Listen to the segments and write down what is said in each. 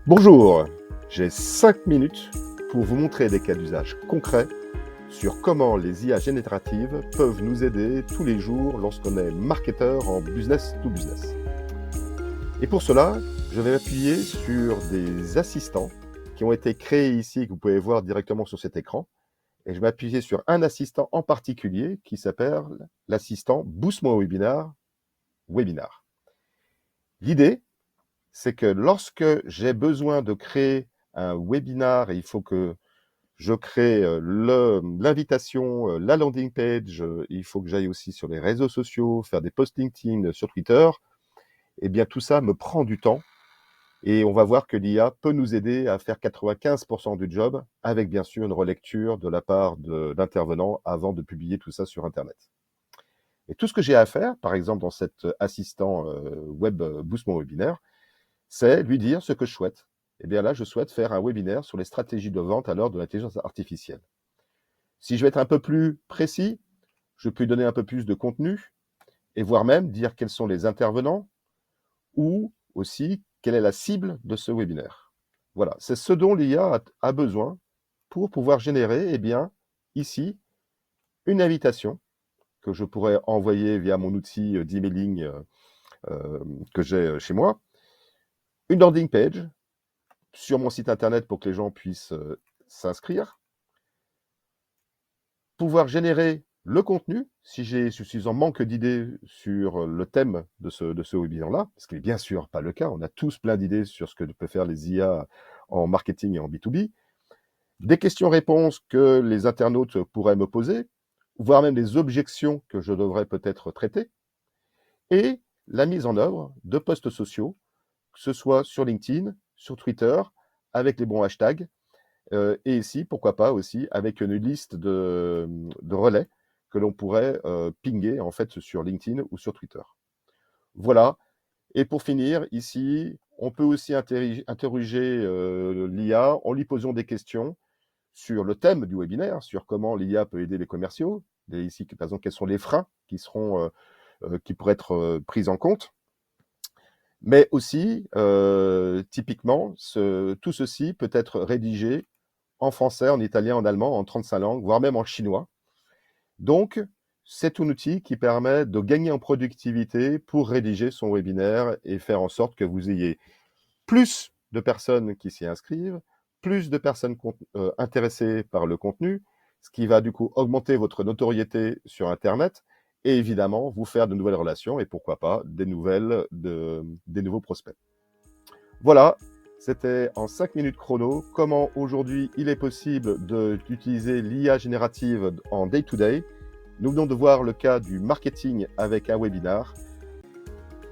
Bonjour, j'ai 5 minutes pour vous montrer des cas d'usage concrets sur comment les IA génératives peuvent nous aider tous les jours lorsqu'on est marketeur en business to business. Et pour cela, je vais m'appuyer sur des assistants qui ont été créés ici, que vous pouvez voir directement sur cet écran. Et je vais m'appuyer sur un assistant en particulier qui s'appelle l'assistant Boost My Webinar. L'idée, c'est que lorsque j'ai besoin de créer un webinar et il faut que je crée l'invitation, la landing page, il faut que j'aille aussi sur les réseaux sociaux, faire des posts LinkedIn sur Twitter, eh bien tout ça me prend du temps et on va voir que l'IA peut nous aider à faire 95% du job avec bien sûr une relecture de la part d'intervenants avant de publier tout ça sur Internet. Et tout ce que j'ai à faire, par exemple dans cet assistant web Boost Mon Webinaire, c'est lui dire ce que je souhaite. Eh bien là, je souhaite faire un webinaire sur les stratégies de vente à l'heure de l'intelligence artificielle. Si je vais être un peu plus précis, je peux lui donner un peu plus de contenu et voire même dire quels sont les intervenants ou aussi quelle est la cible de ce webinaire. Voilà, c'est ce dont l'IA a besoin pour pouvoir générer, eh bien, ici, une invitation que je pourrais envoyer via mon outil d'emailing que j'ai chez moi, une landing page sur mon site internet pour que les gens puissent s'inscrire, pouvoir générer le contenu, si je suis en manque d'idées sur le thème de ce webinaire-là, ce qui n'est bien sûr pas le cas, on a tous plein d'idées sur ce que peuvent faire les IA en marketing et en B2B, des questions-réponses que les internautes pourraient me poser, voire même des objections que je devrais peut-être traiter, et la mise en œuvre de posts sociaux, que ce soit sur LinkedIn, sur Twitter, avec les bons hashtags, et ici, pourquoi pas aussi, avec une liste de relais que l'on pourrait pinguer en fait sur LinkedIn ou sur Twitter. Voilà. Et pour finir, ici, on peut aussi interroger l'IA en lui posant des questions sur le thème du webinaire, sur comment l'IA peut aider les commerciaux. Et ici, par exemple, quels sont les freins qui pourraient être pris en compte. Mais aussi, typiquement, tout ceci peut être rédigé en français, en italien, en allemand, en 35 langues, voire même en chinois. Donc, c'est un outil qui permet de gagner en productivité pour rédiger son webinaire et faire en sorte que vous ayez plus de personnes qui s'y inscrivent, plus de personnes intéressées par le contenu, ce qui va du coup augmenter votre notoriété sur Internet et évidemment vous faire de nouvelles relations et pourquoi pas des nouveaux prospects. Voilà, c'était en 5 minutes chrono, comment aujourd'hui il est possible d'utiliser l'IA générative en day-to-day. Nous venons de voir le cas du marketing avec un webinar.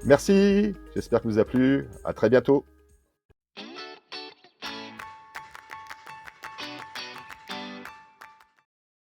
Merci, j'espère que vous a plu, à très bientôt.